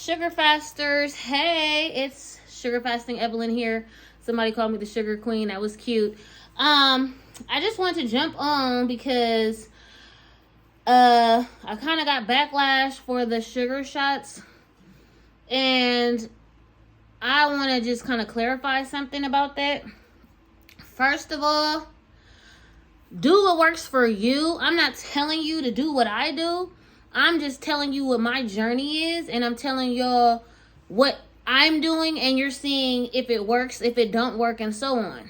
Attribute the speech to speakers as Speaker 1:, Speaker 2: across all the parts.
Speaker 1: Sugar fasters? Hey, it's sugar fasting Evelyn here. Somebody called me the sugar queen. That was cute. I just wanted to jump on because I kind of got backlash for the sugar shots, and I want to just kind of clarify something about that. First of all, do what works for you. I'm not telling you to do what I do. I'm just telling you what my journey is, and I'm telling y'all what I'm doing, and you're seeing if it works, if it don't work, and so on.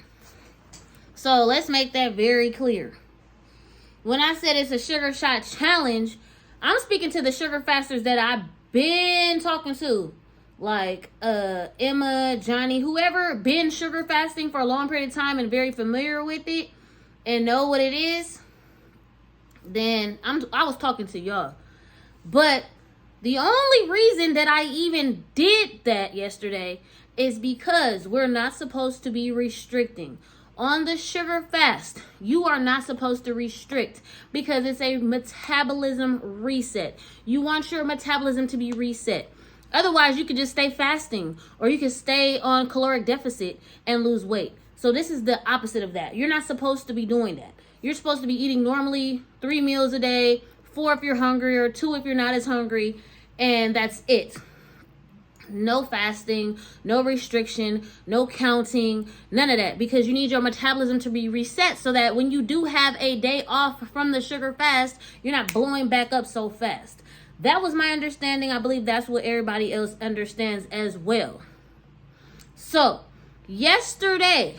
Speaker 1: So let's make that very clear. When I said it's a sugar shot challenge, I'm speaking to the sugar fasters that I've been talking to, like Emma, Johnny, whoever been sugar fasting for a long period of time and very familiar with it and know what it is. Then I was talking to y'all. But the only reason that I even did that yesterday is because we're not supposed to be restricting. On the sugar fast, you are not supposed to restrict because it's a metabolism reset. You want your metabolism to be reset. Otherwise, you could just stay fasting, or you could stay on caloric deficit and lose weight. So this is the opposite of that. You're not supposed to be doing that. You're supposed to be eating normally 3 meals a day, 4 if you're hungry, or 2 if you're not as hungry, and that's it. No fasting, no restriction, no counting, none of that, because you need your metabolism to be reset so that when you do have a day off from the sugar fast, you're not blowing back up so fast. That was my understanding. I believe that's what everybody else understands as well. So, yesterday,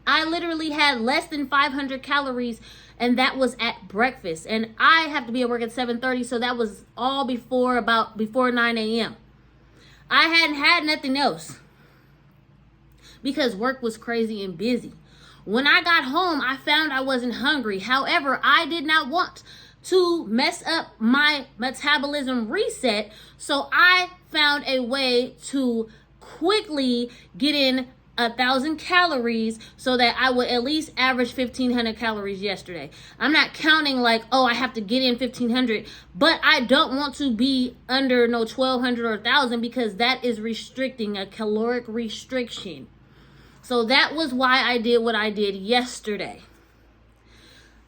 Speaker 1: I literally had less than 500 calories, and that was at breakfast. And I have to be at work at 7:30, so that was all before 9 a.m. I hadn't had nothing else because work was crazy and busy. When I got home, I found I wasn't hungry. However, I did not want to mess up my metabolism reset, so I found a way to quickly get in 1,000 calories so that I would at least average 1,500 calories yesterday. I'm not counting like, oh, I have to get in 1,500, but I don't want to be under no 1,200 or 1,000 because that is restricting, a caloric restriction. So that was why I did what I did yesterday.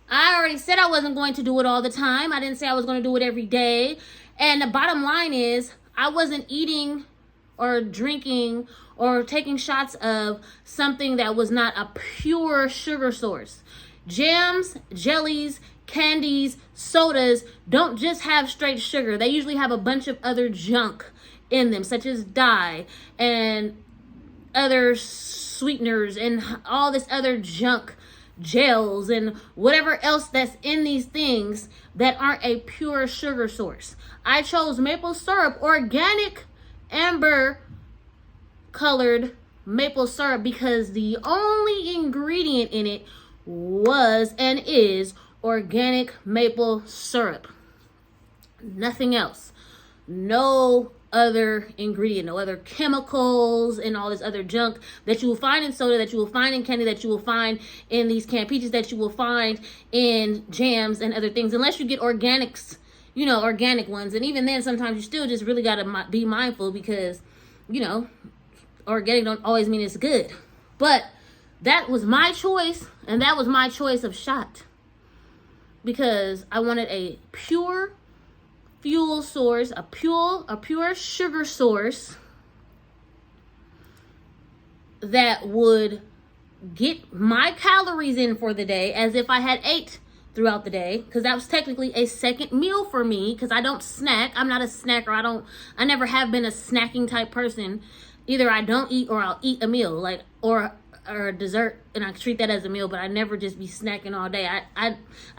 Speaker 1: I already said I wasn't going to do it all the time. I didn't say I was going to do it every day. And the bottom line is I wasn't eating or drinking or taking shots of something that was not a pure sugar source. Jams, jellies, candies, sodas don't just have straight sugar. They usually have a bunch of other junk in them, such as dye and other sweeteners and all this other junk, gels and whatever else that's in these things that aren't a pure sugar source. I chose maple syrup, organic amber colored maple syrup, because the only ingredient in it was and is organic maple syrup. Nothing else. No other ingredient, no other chemicals and all this other junk that you will find in soda, that you will find in candy, that you will find in these canned peaches, that you will find in jams and other things, unless you get organics, organic ones. And even then, sometimes you still just really got to be mindful because, organic don't always mean it's good. But that was my choice, and that was my choice of shot, because I wanted a pure fuel source, a pure sugar source that would get my calories in for the day as if I had ate throughout the day, because that was technically a second meal for me, because I don't snack. I'm not a snacker. I never have been a snacking type person. Either I don't eat or I'll eat a meal, or a dessert, and I treat that as a meal, but I never just be snacking all day. I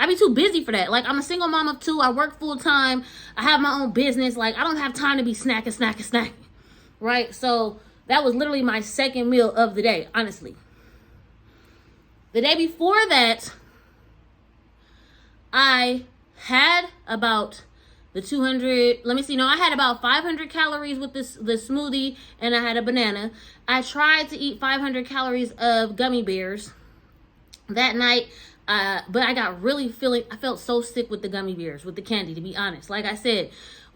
Speaker 1: be too busy for that. Like, I'm a single mom of 2. I work full time. I have my own business. Like, I don't have time to be snacking. Right? So that was literally my second meal of the day, honestly. The day before that, I had about the 200, I had about 500 calories with the smoothie, and I had a banana. I tried to eat 500 calories of gummy bears that night, but I felt so sick with the gummy bears, with the candy, to be honest. Like I said,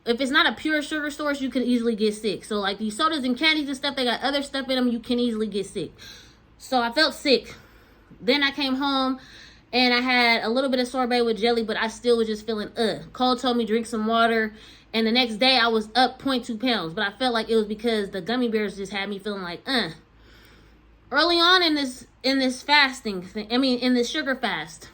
Speaker 1: if it's not a pure sugar source, you can easily get sick. So like these sodas and candies and stuff, they got other stuff in them, you can easily get sick. So I felt sick. Then I came home and I had a little bit of sorbet with jelly, but I still was just feeling Cole told me drink some water, and the next day I was up 0.2 pounds, but I felt like it was because the gummy bears just had me feeling like Early on in this fasting thing, in this sugar fast,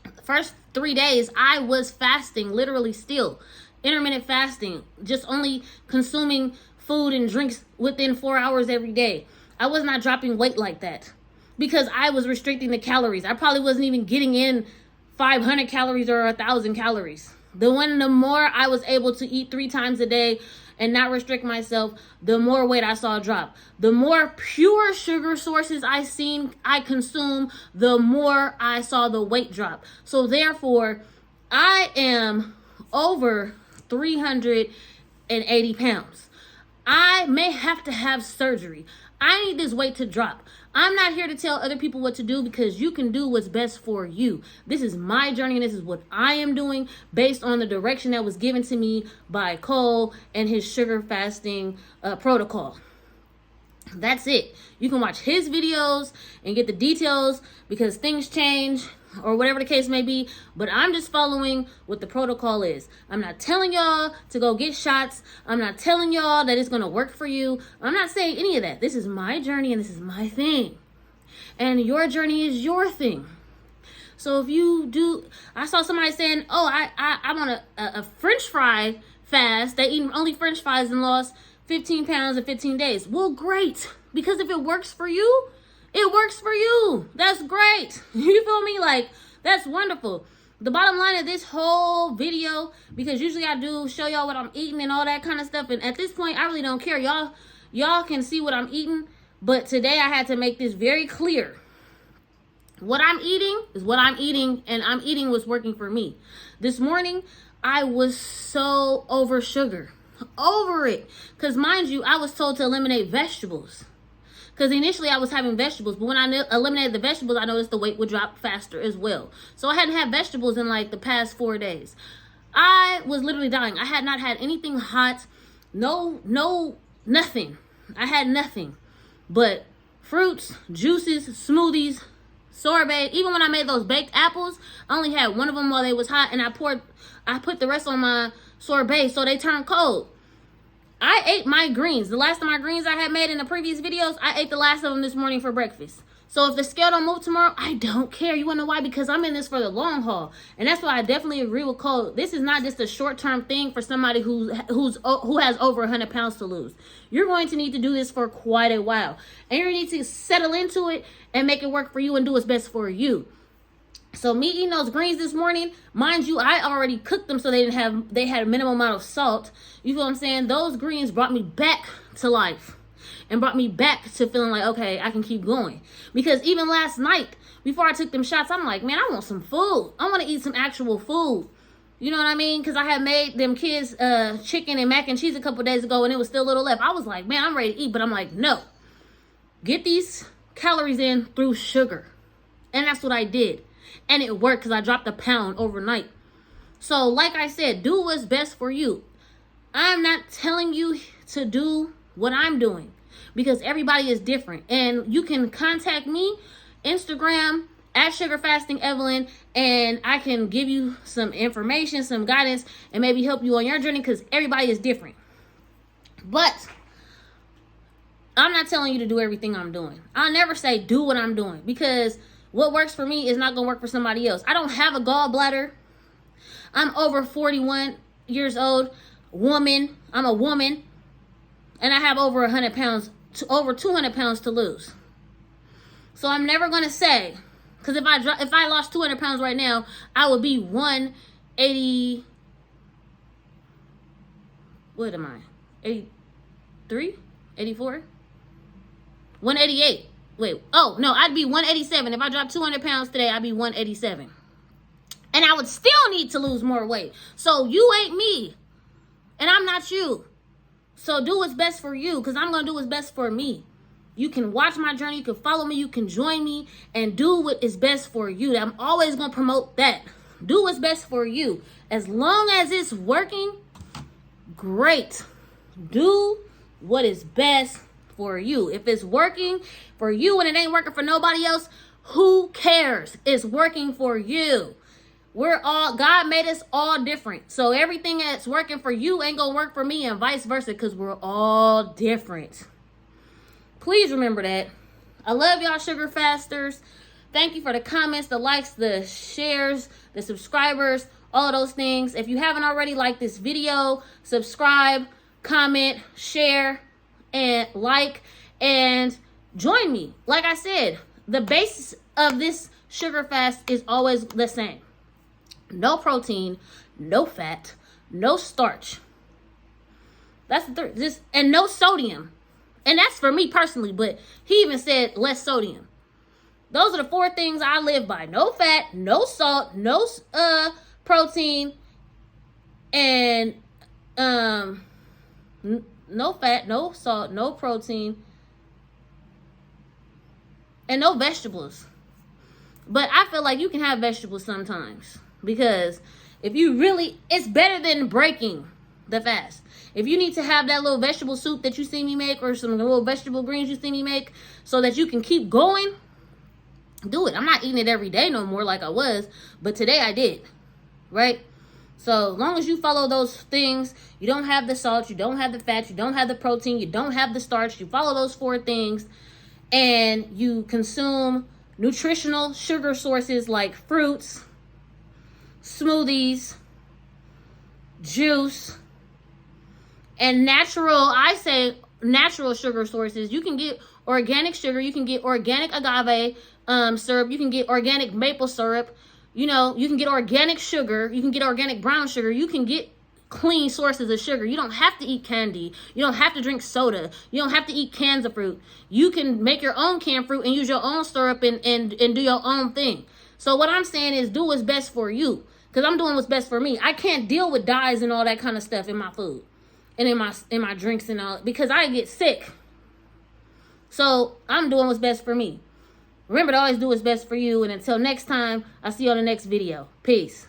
Speaker 1: the first 3 days I was fasting, literally still intermittent fasting, just only consuming food and drinks within 4 hours every day. I was not dropping weight like that because I was restricting the calories. I probably wasn't even getting in 500 calories or 1,000 calories. The more I was able to eat 3 times a day and not restrict myself, the more weight I saw drop. The more pure sugar sources I consume, the more I saw the weight drop. So therefore, I am over 380 pounds. I may have to have surgery. I need this weight to drop. I'm not here to tell other people what to do, because you can do what's best for you. This is my journey, and this is what I am doing based on the direction that was given to me by Cole and his sugar fasting protocol. That's it. You can watch his videos and get the details, because things change or whatever the case may be, but I'm just following what the protocol is. I'm not telling y'all to go get shots. I'm not telling y'all that it's going to work for you. I'm not saying any of that. This is my journey and this is my thing. And your journey is your thing. So if you do, I saw somebody saying, oh, I'm on a French fry fast. They eat only French fries and lost 15 pounds in 15 days. Well, great. Because if it works for you, it works for you. That's great. You feel me? Like, that's wonderful. The bottom line of this whole video, because usually I do show y'all what I'm eating and all that kind of stuff, and at this point, I really don't care. Y'all can see what I'm eating, but today I had to make this very clear. What I'm eating is what I'm eating, and I'm eating what's working for me. This morning, I was so over sugar. Over it. Because mind you, I was told to eliminate vegetables. Because initially I was having vegetables, but when I eliminated the vegetables, I noticed the weight would drop faster as well. So I hadn't had vegetables in like the past 4 days. I was literally dying. I had not had anything hot. Nothing. I had nothing but fruits, juices, smoothies, sorbet. Even when I made those baked apples, I only had one of them while they was hot, and I put the rest on my sorbet so they turned cold. I ate my greens. The last of my greens I had made in the previous videos, I ate the last of them this morning for breakfast. So if the scale don't move tomorrow, I don't care. You want to know why? Because I'm in this for the long haul. And that's why I definitely agree with Cole. This is not just a short-term thing for somebody who has over 100 pounds to lose. You're going to need to do this for quite a while. And you need to settle into it and make it work for you and do what's best for you. So me eating those greens this morning, mind you, I already cooked them so they had a minimum amount of salt. You feel what I'm saying? Those greens brought me back to life and brought me back to feeling like, okay, I can keep going. Because even last night, before I took them shots, I'm like, man, I want some food. I want to eat some actual food. You know what I mean? Because I had made them kids chicken and mac and cheese a couple days ago, and it was still a little left. I was like, man, I'm ready to eat. But I'm like, no. Get these calories in through sugar. And that's what I did. And it worked because I dropped a pound overnight. So like I said, do what's best for you. I'm not telling you to do what I'm doing, because everybody is different. And you can contact me, Instagram, @SugarFastingEvelyn, and I can give you some information, some guidance, and maybe help you on your journey, because everybody is different. But I'm not telling you to do everything I'm doing. I'll never say do what I'm doing, because what works for me is not going to work for somebody else. I don't have a gallbladder. I'm over 41 years old, woman. I'm a woman, and I have over 100 pounds, over 200 pounds to lose. So I'm never going to say, because if I lost 200 pounds right now, I would be 180. What am I? 83? 84? 188. Wait, oh, no, I'd be 187. If I dropped 200 pounds today, I'd be 187. And I would still need to lose more weight. So you ain't me, and I'm not you. So do what's best for you, because I'm going to do what's best for me. You can watch my journey. You can follow me. You can join me and do what is best for you. I'm always going to promote that. Do what's best for you. As long as it's working, great. Do what is best for you. If it's working for you and it ain't working for nobody else, who cares? It's working for you. God made us all different. So everything that's working for you ain't gonna work for me and vice versa, because we're all different. Please remember that. I love y'all, sugar fasters. Thank you for the comments, the likes, the shares, the subscribers, all of those things. If you haven't already, like this video, subscribe, comment, share, and like, and join me. Like I said, the basis of this sugar fast is always the same. No protein, no fat, no starch. That's the third. And no sodium. And that's for me personally, but he even said less sodium. Those are the 4 things I live by. No fat, no salt, no protein, and no fat, no salt, no protein, and no vegetables. But I feel like you can have vegetables sometimes, because if you really, it's better than breaking the fast. If you need to have that little vegetable soup that you see me make, or some little vegetable greens you see me make, so that you can keep going, do it. I'm not eating it every day no more like I was, but today I did, right? So as long as you follow those things, you don't have the salt, you don't have the fat, you don't have the protein, you don't have the starch, you follow those 4 things, and you consume nutritional sugar sources like fruits, smoothies, juice, and natural sugar sources. You can get organic sugar, you can get organic agave syrup, you can get organic maple syrup, you can get organic sugar, you can get organic brown sugar, you can get clean sources of sugar. You don't have to eat candy, you don't have to drink soda, you don't have to eat cans of fruit. You can make your own canned fruit and use your own syrup and do your own thing. So what I'm saying is, do what's best for you, because I'm doing what's best for me. I can't deal with dyes and all that kind of stuff in my food and in my drinks and all, because I get sick. So I'm doing what's best for me. Remember to always do what's best for you. And until next time, I'll see you on the next video. Peace.